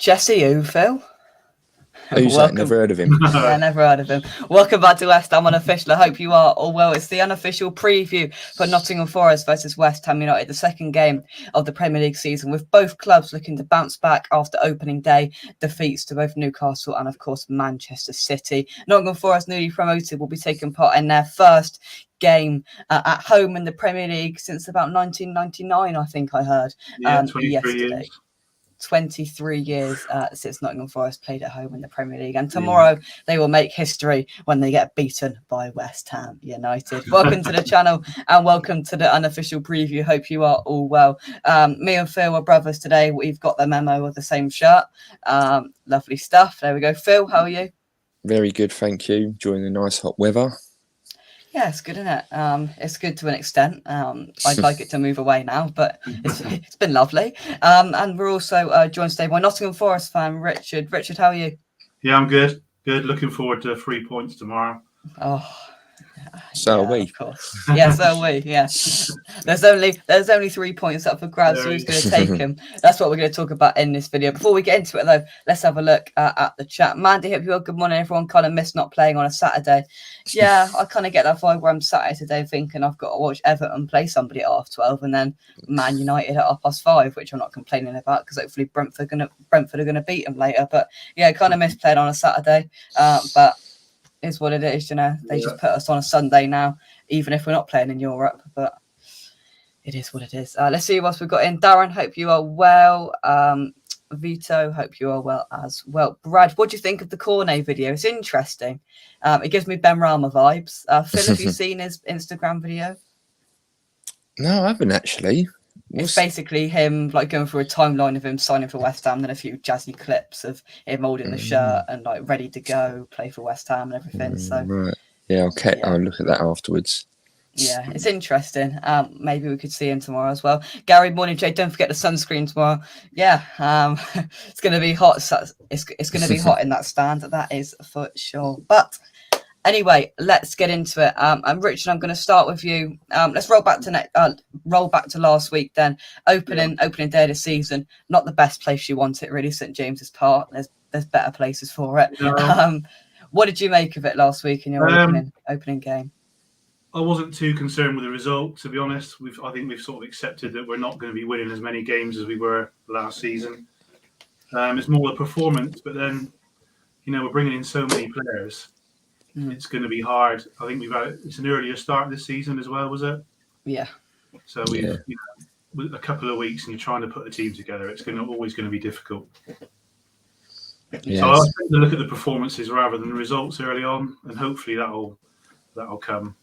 Jesse, who, Phil? Who's that? Never heard of him. Yeah, never heard of him. Welcome back to West Ham Unofficial. I hope you are all well. It's the unofficial preview for Nottingham Forest versus West Ham United, the second game of the Premier League season, with both clubs looking to bounce back after opening day defeats to both Newcastle and, of course, Manchester City. Nottingham Forest, newly promoted, will be taking part in their first game at home in the Premier League since about 1999, I think I heard yesterday. Years. 23 years since Nottingham Forest played at home in the Premier League, and tomorrow they will make history when they get beaten by West Ham United. Welcome to the channel and welcome to the unofficial preview. Hope you are all well. Me and Phil are brothers today. We've got the memo of the same shirt. Lovely stuff. There we go. Phil, how are you? Very good, thank you. Enjoying the nice hot weather. Yeah, it's good, isn't it? It's good to an extent. I'd like it to move away now, but it's been lovely. And we're also joined today by Nottingham Forest fan Richard. Richard, how are you? Yeah, I'm good. Good. Looking forward to 3 points tomorrow. Oh, So yeah, are we. of course. Yeah, so are we. Yeah. There's only 3 points up for grabs. Who's going to take them? That's what we're going to talk about in this video. Before we get into it, though, let's have a look at the chat. Mandy, hope you all good morning. Everyone kind of missed not playing on a Saturday. Yeah, I kind of get that vibe where I'm Saturday today thinking I've got to watch Everton play somebody at 12:30 and then Man United at 5:30, which I'm not complaining about because hopefully Brentford are gonna beat them later. But yeah, kind of missed playing on a Saturday. But is what it is, you know. They just put us on a Sunday now, even if we're not playing in Europe. But it is what it is. Let's see what we've got in. Darren, hope you are well. Vito, hope you are well as well. Brad, what do you think of the Cornet video? It's interesting. It gives me Ben Rama vibes. Phil, have you seen his Instagram video? No, I haven't actually. It's basically him like going through a timeline of him signing for West Ham, then a few jazzy clips of him holding the shirt and like ready to go play for West Ham and everything. So Right. Yeah, I'll look at that afterwards. Yeah, it's interesting. Maybe we could see him tomorrow as well. Gary, morning, Jay. Don't forget the sunscreen tomorrow. Yeah, it's going to be hot. It's going to be hot in that stand. That is for sure. But anyway, let's get into it. And Richard, I'm going to start with you. Let's roll back to last week. Then opening day of the season. Not the best place you want it, really. St James's Park. There's better places for it. No. What did you make of it last week in your opening game? I wasn't too concerned with the result, to be honest. I think we've sort of accepted that we're not going to be winning as many games as we were last season. It's more the performance, but then, we're bringing in so many players. It's going to be hard. I think it's an earlier start this season as well, was it? Yeah. So we've with a couple of weeks and you're trying to put a team together, it's always going to be difficult. Yes. So I think to look at the performances rather than the results early on, and hopefully that'll come.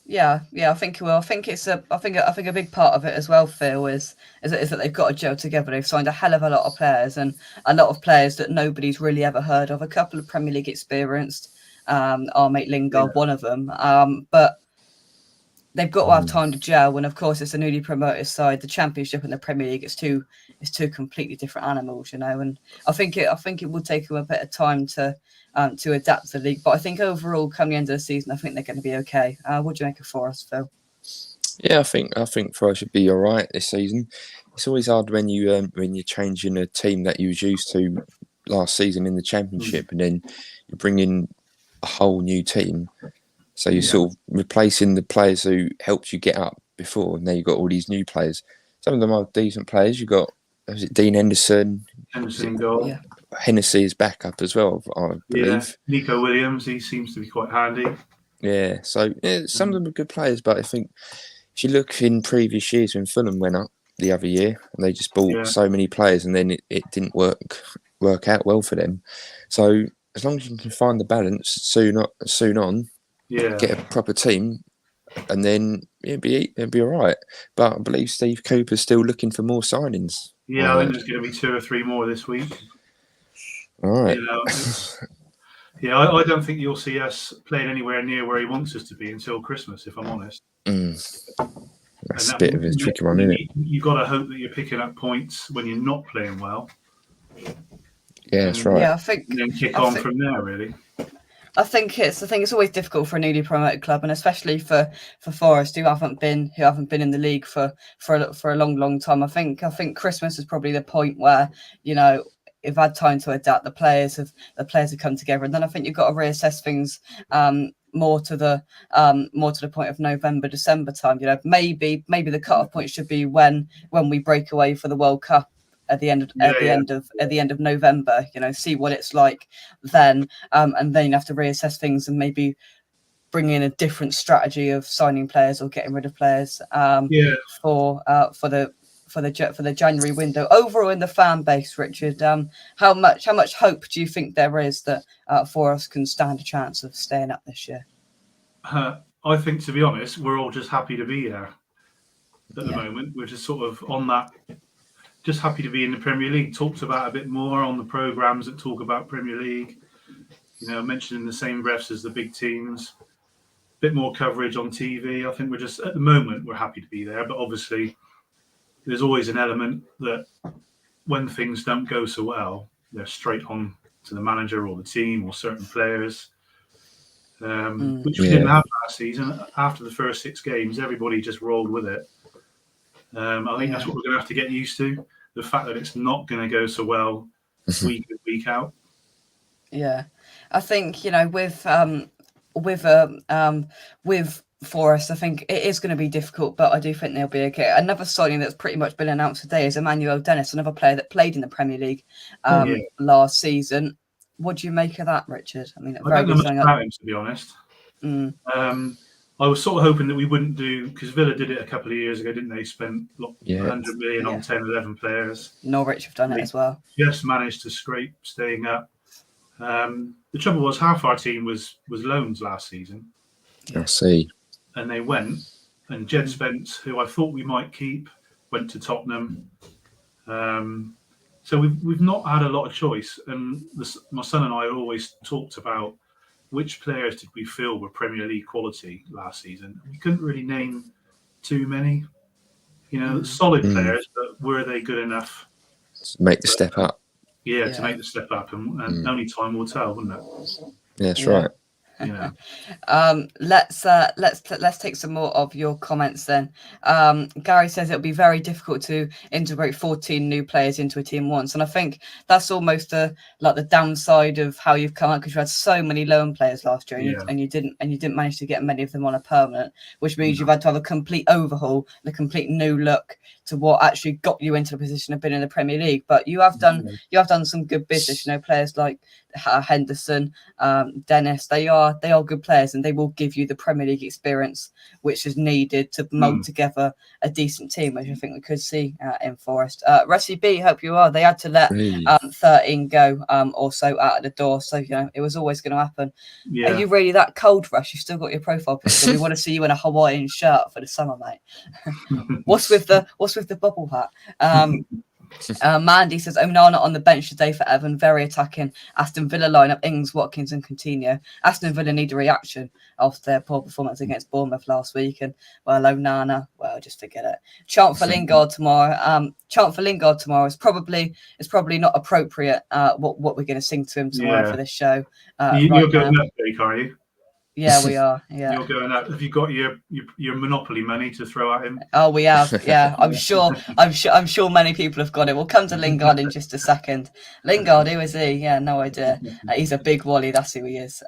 Yeah, I think it will. I think a big part of it as well, Phil, is that they've got to gel together. They've signed a hell of a lot of players, and a lot of players that nobody's really ever heard of. A couple of Premier League experienced, our mate Lingard, one of them. But they've got to have time to gel. And of course, it's a newly promoted side. The Championship and the Premier League is two completely different animals, And I think it will take them a bit of time to adapt to the league. But I think overall, come the end of the season, I think they're going to be okay. What do you make of Forest, Phil? Yeah, I think Forest should be all right this season. It's always hard when you're changing a team that you was used to last season in the Championship, and then you bring in a whole new team. So you're sort of replacing the players who helped you get up before, and now you've got all these new players. Some of them are decent players. You've got Dean Henderson. Henderson goal. Yeah. Hennessy is back up as well, I believe. Yeah, Nico Williams, he seems to be quite handy. Yeah, so some of them are good players, but I think if you look in previous years when Fulham went up the other year and they just bought so many players and then it didn't work out well for them. So as long as you can find the balance soon on, get a proper team, and then it'd be all right. But I believe Steve Cooper's still looking for more signings. Yeah, I think there's going to be 2 or 3 more this week. All right. I don't think you'll see us playing anywhere near where he wants us to be until Christmas, if I'm honest. That's a bit of a tricky one, isn't it? You've got to hope that you're picking up points when you're not playing well. Yeah, that's right. Yeah, I think. And then kick on from there, really. I think it's always difficult for a newly promoted club, and especially for Forest, who haven't been in the league for a long time. I think Christmas is probably the point where you've had time to adapt. The players have come together, and then I think you've got to reassess things more to the point of November, December time. You know, maybe the cut-off point should be when we break away for the World Cup at the end of November. You know, see what it's like then, and then you have to reassess things and maybe bring in a different strategy of signing players or getting rid of players for the January window. Overall, in the fan base, Richard, how much hope do you think there is that Forest can stand a chance of staying up this year? I think, to be honest, we're all just happy to be there at the moment. We're just sort of on that, just happy to be in the Premier League. Talked about a bit more on the programmes that talk about Premier League. You know, mentioning the same breaths as the big teams. Bit more coverage on TV. I think we're just, at the moment, we're happy to be there. But obviously, there's always an element that when things don't go so well, they're straight on to the manager or the team or certain players, which we didn't have last season. After the first 6 games, everybody just rolled with it. I think that's what we're going to have to get used to. The fact that it's not going to go so well week in, week out. Yeah, I think, you know, with Forest, I think it is going to be difficult, but I do think they'll be okay. Another signing that's pretty much been announced today is Emmanuel Dennis, another player that played in the Premier League last season. What do you make of that, Richard? I mean, I don't know much about him, to be honest. I was sort of hoping that we wouldn't do, because Villa did it a couple of years ago, didn't they? Spent 100 million on 10, 11 players. Norwich have done it as well. Just managed to scrape staying up. The trouble was half our team was loans last season. I see. And they went, and Jed Spence, who I thought we might keep, went to Tottenham. So we've not had a lot of choice. And my son and I always talked about which players did we feel were Premier League quality last season. We couldn't really name too many. You know, solid players, but were they good enough to make the step up? Yeah, to make the step up, and only time will tell, wouldn't it? Yeah, that's right. You know. Let's take some more of your comments then. Gary says it'll be very difficult to integrate 14 new players into a team once, and I think that's almost the downside of how you've come out, because you had so many loan players last year, and you didn't manage to get many of them on a permanent, which means you've had to have a complete overhaul, a complete new look to what actually got you into the position of being in the Premier League. But you have done some good business. You know, players like Henderson, Dennis, they are good players, and they will give you the Premier League experience which is needed to mould together a decent team, which I think we could see in Forest. Rusty B, hope you are. They had to let 13 go or so out of the door, so you know it was always going to happen. Are you really that cold, Rush? You've still got your profile picture. We want to see you in a Hawaiian shirt for the summer, mate. What's with the bubble hat? Mandy says Onana on the bench today for Everton, very attacking. Aston Villa lineup, Ings, Watkins and Coutinho. Aston Villa need a reaction after their poor performance against Bournemouth last week, and well, Onana, well, just forget it. Chant for Lingard tomorrow. Is probably not appropriate. What we're going to sing to him tomorrow for this show. You're going up, Jake, are you? Yeah, we are. Yeah, you're going out. Have you got your Monopoly money to throw at him? Oh, we have. Yeah, I'm sure many people have got it. We'll come to Lingard in just a second. Lingard, who is he? Yeah, no idea. He's a big wally. That's who he is.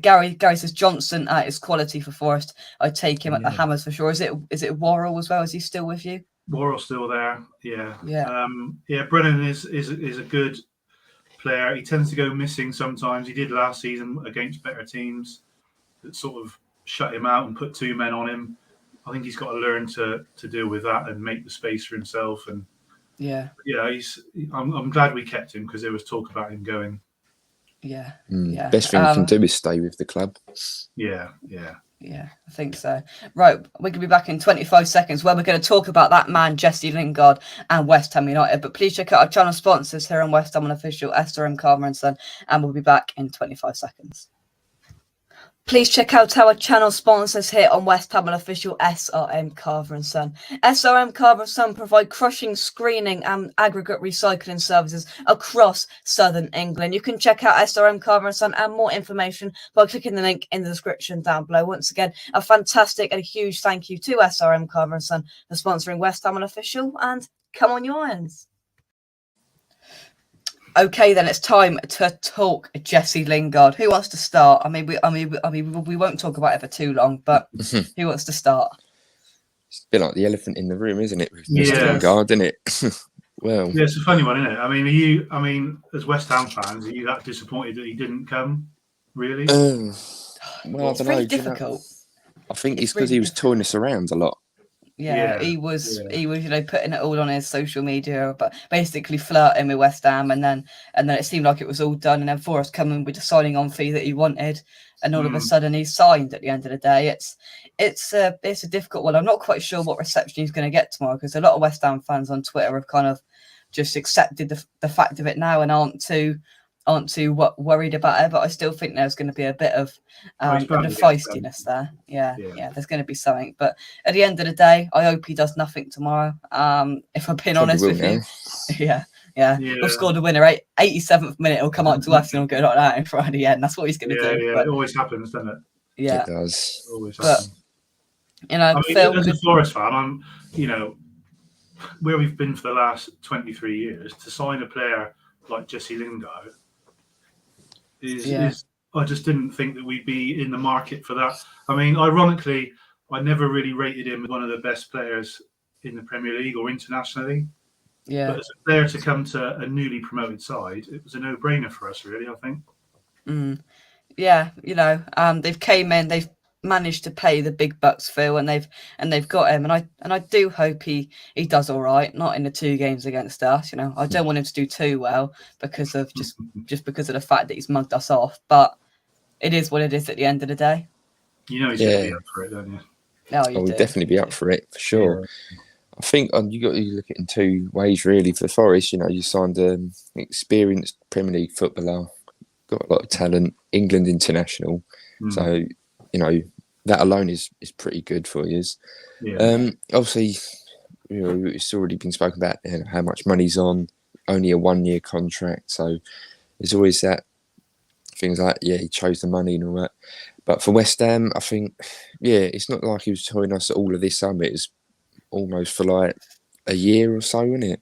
Gary says Johnson is quality for Forest. I take him at the Hammers for sure. Is it Worrell as well? Is he still with you? Worrell's still there. Yeah. Brennan is a good player. He tends to go missing sometimes. He did last season against better teams that sort of shut him out and put 2 men on him. I think he's got to learn to deal with that and make the space for himself. And I'm glad we kept him, because there was talk about him going. Best thing you can do is stay with the club. Yeah, I think so. Right, we can be back in 25 seconds where we're going to talk about that man, Jesse Lingard, and West Ham United. But please check out our channel sponsors here on West Ham Unofficial, SRM Carver and Son, and we'll be back in 25 seconds. Please check out our channel sponsors here on West Ham Unofficial, SRM Carver and Son. SRM Carver and Son provide crushing, screening and aggregate recycling services across southern England. You can check out SRM Carver and Son and more information by clicking the link in the description down below. Once again, a fantastic and a huge thank you to SRM Carver and Son for sponsoring West Ham Unofficial, and Come on, you Irons. Okay, then it's time to talk Jesse Lingard. Who wants to start? I mean, we won't talk about it for too long, but who wants to start? It's a bit like the elephant in the room, isn't it? With Yeah. Mr. Lingard, isn't it? Well, yeah, it's a funny one, isn't it? I mean, as West Ham fans, are you that disappointed that he didn't come? Really? well, It's I don't really know. difficult. I think it's It's because really he was toying us around a lot. Yeah, he was, putting it all on his social media, but basically flirting with West Ham, and then it seemed like it was all done, and then Forrest coming with the signing on fee that he wanted, and all of a sudden he's signed. At the end of the day, it's a difficult one. I'm not quite sure what reception he's going to get tomorrow, because a lot of West Ham fans on Twitter have kind of just accepted the fact of it now and aren't too worried about it. But I still think there's going to be a bit of feistiness there. Yeah, there's going to be something. But at the end of the day, I hope he does nothing tomorrow. If I'm being honest with you, yeah. He'll score the winner 87th minute. He'll come out to us and he'll go like that in front of the end. That's what he's going to do. Yeah, but, it always happens, doesn't it? Yeah, it does. Always happens. You know, Phil, as a Forest fan, I'm where we've been for the last 23 years, to sign a player like Jesse Lingard is I just didn't think that we'd be in the market for that. I mean, ironically, I never really rated him as one of the best players in the Premier League or internationally. Yeah. But as a player to come to a newly promoted side, it was a no-brainer for us, really, I think. Yeah, they've came in, they've managed to pay the big bucks, Phil, and they've got him, and I do hope he does all right. Not in the 2 games against us, I don't want him to do too well because of just because of the fact that he's mugged us off. But it is what it is at the end of the day. He's going to be up for it, don't you? No, you would definitely be up for it for sure. Yeah. I think you got to look at it in 2 ways really. For Forest, you signed an experienced Premier League footballer, got a lot of talent, England international. So that alone is pretty good for you. Yeah. Obviously, it's already been spoken about how much money's on, only a 1-year contract. So there's always that things like he chose the money and all that. But for West Ham, I think it's not like he was telling us all of this summer. It's almost for like a year or so, isn't it?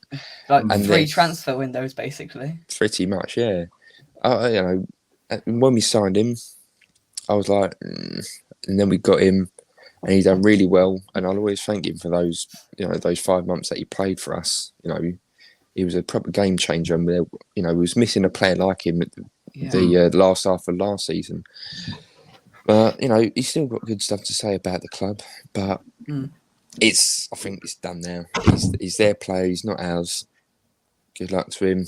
Like 3 transfer windows, basically. Pretty much, yeah. When we signed him, I was like, and then we got him, and he done really well. And I'll always thank him for those 5 months that he played for us. He was a proper game changer. And we was missing a player like him at the last half of last season. But he's still got good stuff to say about the club. But I think it's done now. He's their player. He's not ours. Good luck to him.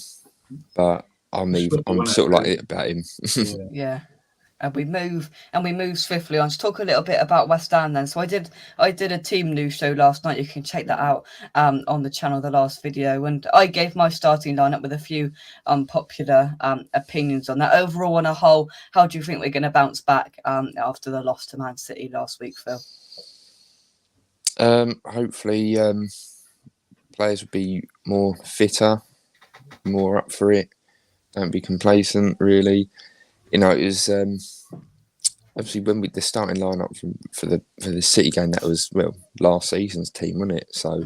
But I'm sort of like it about him. Yeah. And we move swiftly on to talk a little bit about West Ham then. So I did a team news show last night. You can check that out on the channel, the last video. And I gave my starting lineup with a few unpopular opinions on that. Overall, on a whole, how do you think we're going to bounce back after the loss to Man City last week, Phil? Hopefully, players will be more fitter, more up for it. Don't be complacent, really. It was obviously when the starting lineup for the City game, that was last season's team, wasn't it? So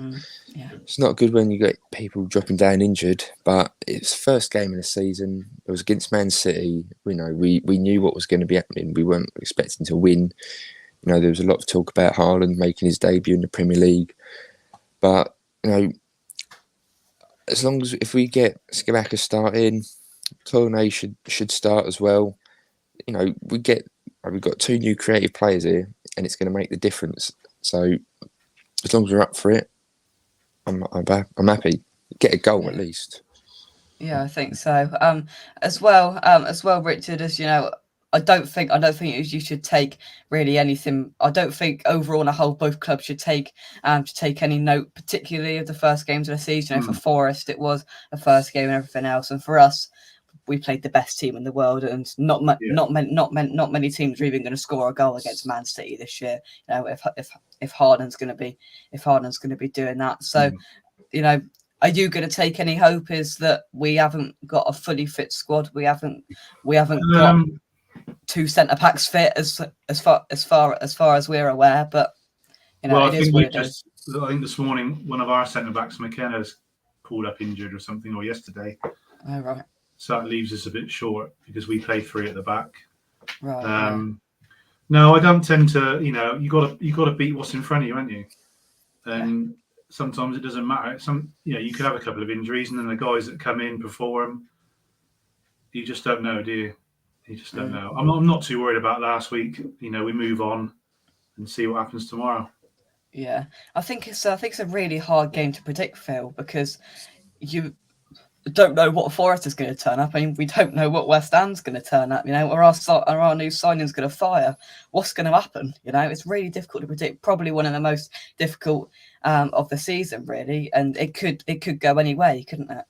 it's not good when you get people dropping down injured. But it's first game of the season. It was against Man City. We knew what was going to be happening. We weren't expecting to win. There was a lot of talk about Haaland making his debut in the Premier League, but as long as if we get Skabaka starting, Cornet should start as well. We've got 2 new creative players here, and it's going to make the difference. So as long as we're up for it, I'm happy. Get a goal at least. Yeah, I think so. As well, Richard, as I don't think you should take really anything. I don't think overall on a whole both clubs should take any note, particularly of the first games of the season. For Forest, it was the first game and everything else, and for us, we played the best team in the world, and not many teams are even going to score a goal against Man City this year. If Haaland's going to be doing that, so are you going to take any hope? Is that we haven't got a fully fit squad? We haven't got 2 centre backs fit as far as we're aware, but I think I think this morning one of our centre backs, McKenna's, pulled up injured or something, or yesterday. Oh, right. So that leaves us a bit short because we play 3 at the back. Right. No, I don't tend to. You got to beat what's in front of you, haven't you? And sometimes it doesn't matter. You could have a couple of injuries, and then the guys that come in perform. You just don't know, do you? You just don't know. I'm not too worried about last week. We move on and see what happens tomorrow. Yeah, I think it's a really hard game to predict, Phil, because you don't know what Forest is going to turn up. I mean, we don't know what West Ham's going to turn up. Or our new signing's going to fire. What's going to happen? It's really difficult to predict. Probably one of the most difficult of the season, really. And it could go any way, couldn't it?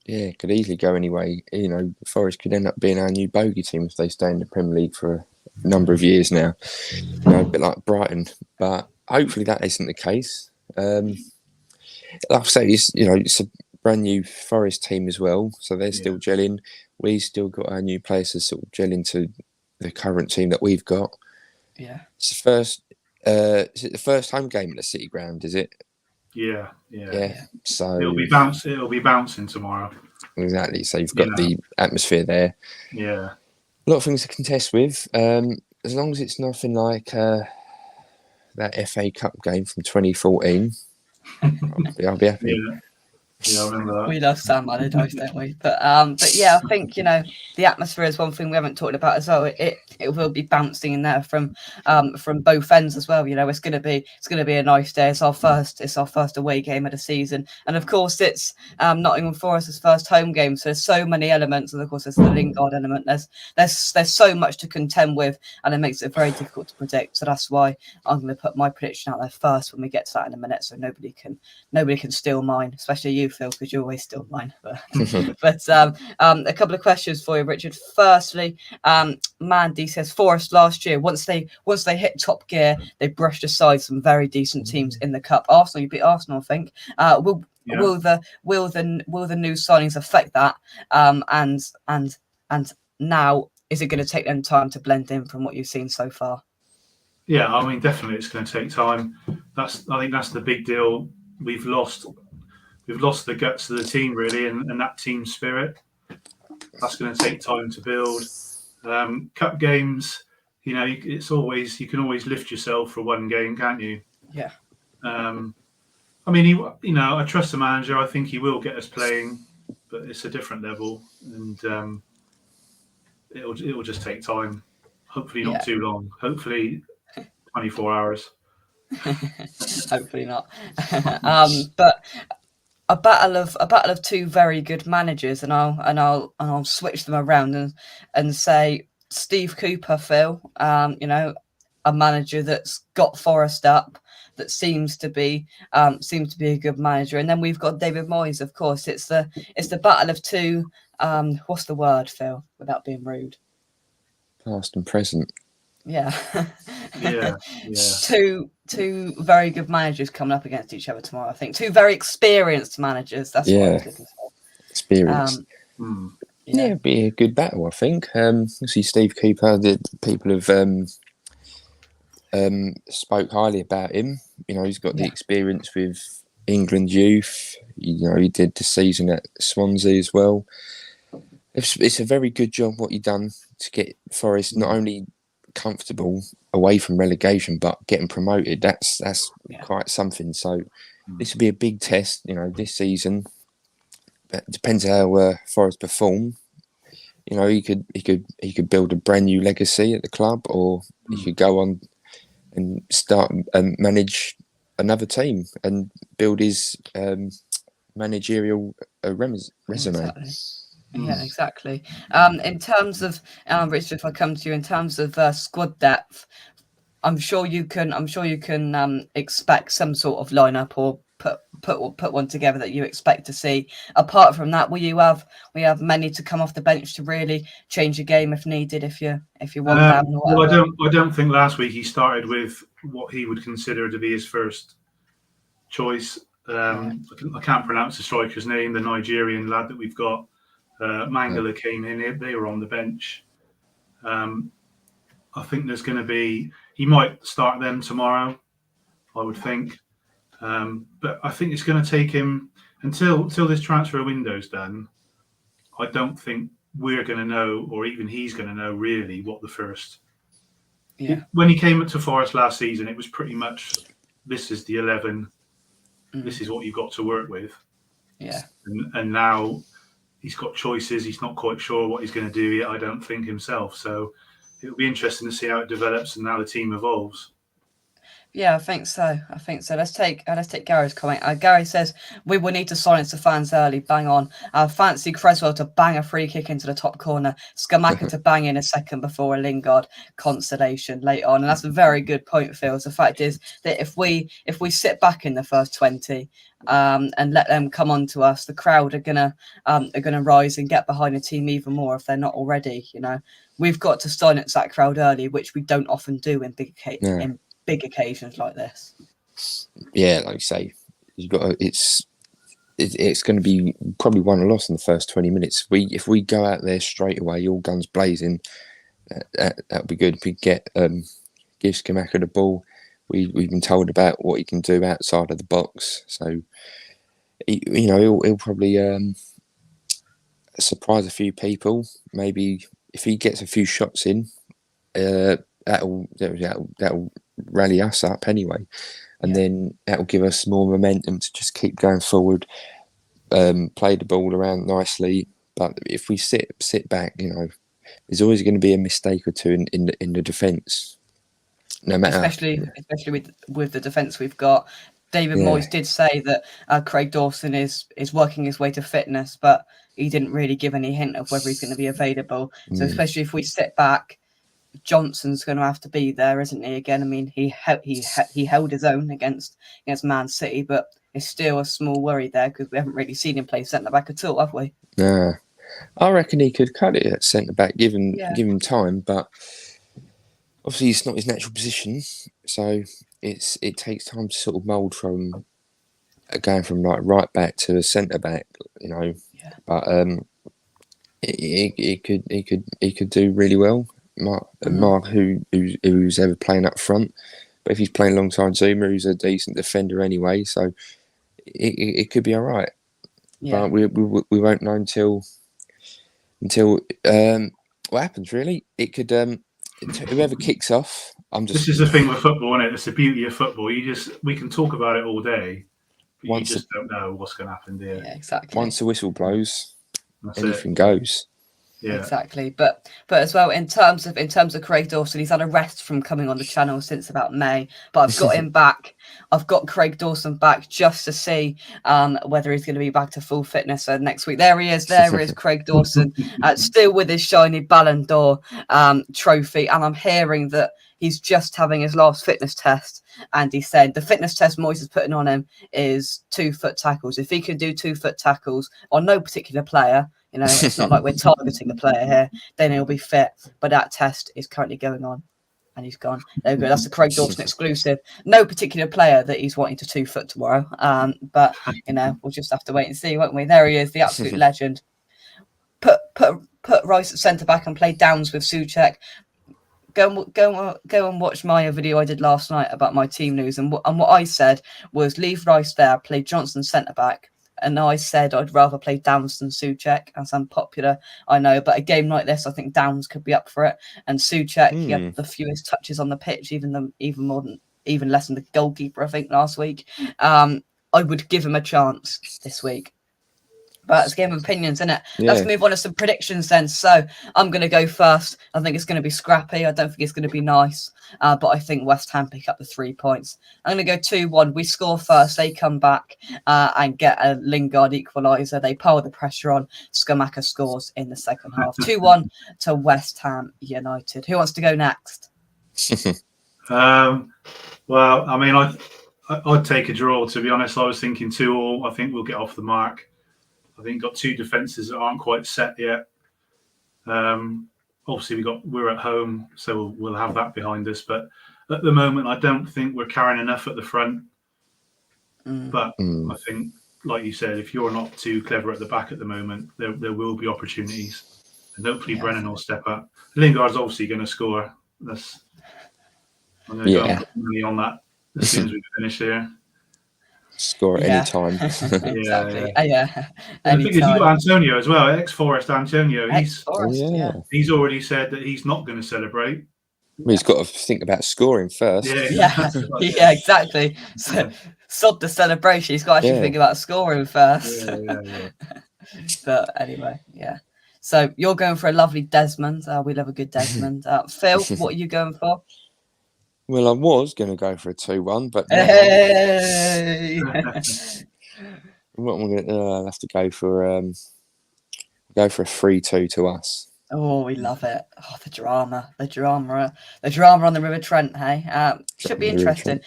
Yeah, it could easily go any way. Forest could end up being our new bogey team if they stay in the Premier League for a number of years now. A bit like Brighton, but hopefully that isn't the case. Like I say, it's a brand new Forest team as well, so they're still gelling. We've still got our new players to sort of gel into the current team that we've got. Yeah, it's the first. Is it the first home game at the City Ground? Is it? Yeah. So It'll be bouncing tomorrow. Exactly. So you've got the atmosphere there. Yeah. A lot of things to contest with. As long as it's nothing like that FA Cup game from 2014, I'll be happy. Yeah, I remember that. We love Sam Allardyce, don't we? But yeah, I think the atmosphere is one thing we haven't talked about as well. It will be bouncing in there from both ends as well. It's gonna be a nice day. It's our first away game of the season, and of course it's Nottingham Forest's first home game. So there's so many elements, and of course there's the Lingard element. There's so much to contend with, and it makes it very difficult to predict. So that's why I'm going to put my prediction out there first when we get to that in a minute, so nobody can steal mine, especially you, Phil, because you always steal mine. But a couple of questions for you, Richard. Firstly, Mandy says Forest last year, once they hit top gear, they brushed aside some very decent teams in the cup. Arsenal, you beat Arsenal, I think. Will the new signings affect that? And now, is it going to take them time to blend in from what you've seen so far? Yeah, I mean, definitely it's going to take time. I think that's the big deal. We've lost the guts of the team, really, and that team spirit. That's going to take time to build. Cup games, it's always, you can always lift yourself for one game, can't you? Yeah. I mean, I trust the manager. I think he will get us playing, but it's a different level, and it'll just take time. Hopefully not too long. Hopefully 24 hours. Hopefully not. But a battle of two very good managers, and I'll switch them around and say Steve Cooper, Phil. A manager that's got Forest up, that seems to be a good manager, and then we've got David Moyes. Of course, it's the battle of two. What's the word, Phil? Without being rude. Past and present. Yeah. Yeah. Two very good managers coming up against each other tomorrow. I think two very experienced managers. That's what I was looking for. Experience. It'd be a good battle, I think. See, Steve Cooper, the people have spoke highly about him. He's got the experience with England youth. He did the season at Swansea as well. It's a very good job what you've done to get Forest not only comfortable away from relegation, but getting promoted. That's quite something. So this will be a big test, this season. But it depends how Forest perform. He could build a brand new legacy at the club, or he could go on and start and manage another team and build his managerial resume. Exactly. Yeah, exactly. In terms of Richard, if I come to you, in terms of squad depth, I'm sure you can expect some sort of lineup or put one together that you expect to see. Apart from that, we have many to come off the bench to really change a game if needed. If you want down. Well, I don't think last week he started with what he would consider to be his first choice. I can't pronounce the striker's name. The Nigerian lad that we've got. Mangala came in. They were on the bench. I think there's going to be. He might start them tomorrow. I would think. But I think it's going to take him until this transfer window's done. I don't think we're going to know, or even he's going to know, really what the first. Yeah. When he came to Forest last season, it was pretty much, this is the 11. This is what you've got to work with. Yeah. And now he's got choices. He's not quite sure what he's going to do yet, I don't think, himself. So it'll be interesting to see how it develops and how the team evolves. Yeah, I think so. Let's take Gary's comment. Gary says we will need to silence the fans early. Bang on. Fancy Creswell to bang a free kick into the top corner. Scamacca to bang in a second before a Lingard consolation late on. And that's a very good point, Phil. The fact is that if we sit back in the first 20 and let them come on to us, the crowd are gonna rise and get behind the team even more if they're not already. We've got to silence that crowd early, which we don't often do in big occasions like this. Yeah, like you say, it's going to be probably won or lost in the first 20 minutes. If we go out there straight away, all guns blazing, that'll be good. If we give Scamacca the ball, we've been told about what he can do outside of the box, so he'll probably surprise a few people. Maybe if he gets a few shots in, that'll rally us up anyway, and then that'll give us more momentum to just keep going forward, play the ball around nicely. But if we sit back, there's always going to be a mistake or two in the defence, no matter. Especially with the defence we've got. David Moyes did say that Craig Dawson is working his way to fitness, but he didn't really give any hint of whether he's going to be available. So especially if we sit back, Johnson's going to have to be there, isn't he? Again, I mean, he held his own against Man City, but it's still a small worry there because we haven't really seen him play centre back at all, have we? Nah, I reckon he could cut it at centre back, give him time, but obviously it's not his natural position, so it takes time to sort of mould from going from like right back to a centre back, Yeah. But he could do really well. Mark, who's ever playing up front, but if he's playing alongside Zuma, who's a decent defender anyway, so it could be all right. Yeah. But we won't know until what happens. Really, it could whoever kicks off. This is the thing with football, isn't it? It's the beauty of football. We can talk about it all day, but you just don't know what's going to happen there. Yeah, exactly. Once the whistle blows, anything goes. goes. Yeah. Exactly, but as well in terms of Craig Dawson, he's had a rest from coming on the channel since about May. But I've got him back. I've got Craig Dawson back just to see whether he's going to be back to full fitness next week. There he is. There is Craig Dawson, still with his shiny Ballon d'Or trophy. And I'm hearing that he's just having his last fitness test. And he said the fitness test Moyes is putting on him is 2-foot tackles. If he can do 2-foot tackles on no particular player, it's not like we're targeting the player here, then he'll be fit. But that test is currently going on and he's gone. There we go. That's the Craig Dawson exclusive. No particular player that he's wanting to 2-foot tomorrow. But, we'll just have to wait and see, won't we? There he is, the absolute legend. Put Rice at centre-back and play Downs with Souček. Go and watch my video I did last night about my team news. And what I said was leave Rice there, play Johnson centre-back. And I said I'd rather play Downs than Souček, as unpopular, I know. But a game like this, I think Downs could be up for it. And Souček, he had the fewest touches on the pitch, even less than the goalkeeper, I think, last week. I would give him a chance this week. But it's a game of opinions, isn't it? Yeah. Let's move on to some predictions then. So I'm going to go first. I think it's going to be scrappy. I don't think it's going to be nice. But I think West Ham pick up the 3 points. I'm going to go 2-1. We score first. They come back and get a Lingard equaliser. They pile the pressure on. Scamacca scores in the second half. 2-1 to West Ham United. Who wants to go next? Well, I mean, I'd take a draw, to be honest. I was thinking 2-2. I think we'll get off the mark. I think got two defences that aren't quite set yet. Obviously, we're at home, so we'll have that behind us. But at the moment, I don't think we're carrying enough at the front. But I think, like you said, if you're not too clever at the back at the moment, there will be opportunities, and hopefully Brennan will step up. Lingard's obviously going to score. I'm going to go and put money on that as soon as we finish here. Score at any time. Exactly. And the thing is, you got Antonio as well, ex-Forest Antonio. He's already said that he's not going to celebrate. Well, he's got to think about scoring first. Yeah, exactly. So, sod the celebration. He's got to actually think about scoring first. But anyway, So you're going for a lovely Desmond. We love a good Desmond. Phil, what are you going for? Well, I was going to go for a 2-1, but hey! what am I going to? I'll have to go for a 3-2 to us. Oh, we love it. Oh, the drama on the River Trent. Hey, should be interesting.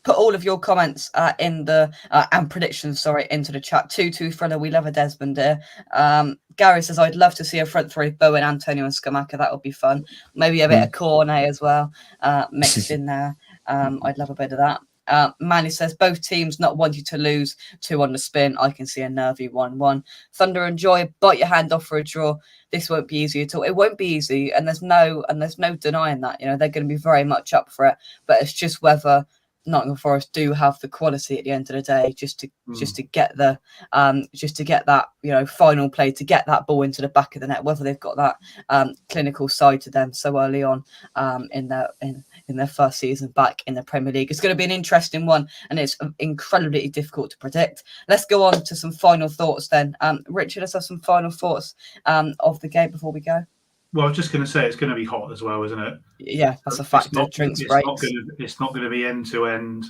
Put all of your comments in the and predictions, into the chat. 2-2 thriller. We love a Desmond here. Gary says, I'd love to see a front three, Bowen, Antonio and Scamacca. That would be fun. Maybe a bit of Cornet as well mixed in there. I'd love a bit of that. Manny says, both teams not wanting to lose 2 on the spin. I can see a nervy 1-1. Thunder and Joy, bite your hand off for a draw. This won't be easy at all. It won't be easy, and there's no denying that. They're going to be very much up for it, but it's just whether Nottingham Forest do have the quality at the end of the day just to get the final play, to get that ball into the back of the net, whether they've got that clinical side to them so early on in their first season back in the Premier League. It's going to be an interesting one, and it's incredibly difficult to predict. Let's go on to some final thoughts then. Richard, let's have some final thoughts of the game before we go. Well, I was just going to say it's going to be hot as well, isn't it? Yeah, that's a fact. Drinks breaks. It's not going to be end to end.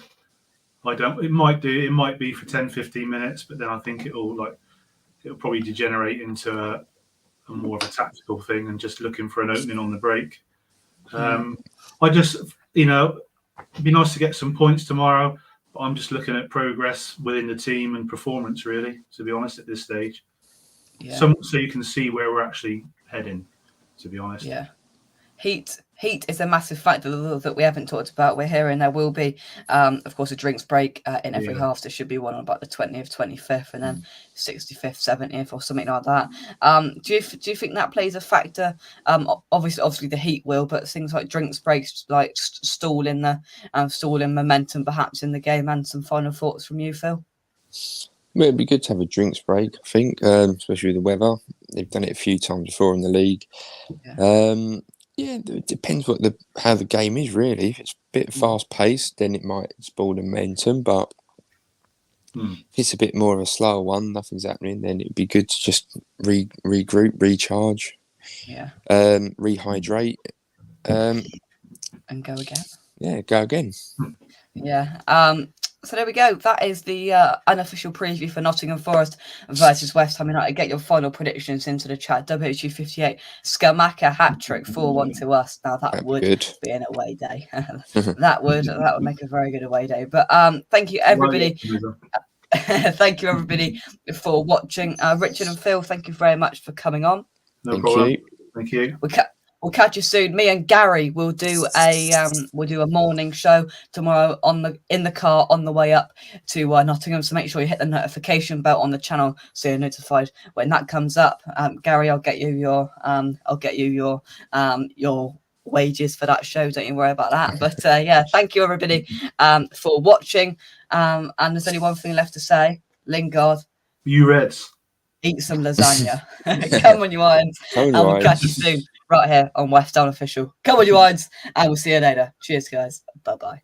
It might be for 10-15 minutes, but then I think it'll probably degenerate into a more of a tactical thing and just looking for an opening on the break. I just, it'd be nice to get some points tomorrow, but I'm just looking at progress within the team and performance, really, to be honest, at this stage. Yeah. So you can see where we're actually heading, to be honest. Yeah. Heat is a massive factor that we haven't talked about. We're hearing there will be, of course, a drinks break in every half. There should be one on about the 20th, 25th, and then 65th, 70th, or something like that. Do you think that plays a factor? Obviously the heat will, but things like drinks breaks, like stalling momentum, perhaps in the game. And some final thoughts from you, Phil? Well, it'd be good to have a drinks break, I think, especially with the weather. They've done it a few times before in the league. Yeah. It depends how the game is, really. If it's a bit fast-paced, then it might spoil the momentum. But if it's a bit more of a slower one, nothing's happening, then it'd be good to just regroup, recharge, rehydrate. And go again. Yeah, go again. Yeah. So there we go. That is the unofficial preview for Nottingham Forest versus West Ham United. Get your final predictions into the chat. WHU58, Scamacca hat-trick, 4-1 to us. Now that would be an away day. that would make a very good away day. But thank you everybody. Thank you everybody for watching. Richard and Phil, thank you very much for coming on. No problem. Thank you. We'll catch you soon. Me and Gary will do a morning show tomorrow in the car on the way up to Nottingham. So make sure you hit the notification bell on the channel so you're notified when that comes up. Gary, I'll get you your wages for that show. Don't you worry about that. But thank you everybody for watching. And there's only one thing left to say. Lingard, you Reds, eat some lasagna. Come on, you Irons, and we'll catch you soon. Right here on West Unofficial. Come on, you Irons, and we'll see you later. Cheers, guys. Bye-bye.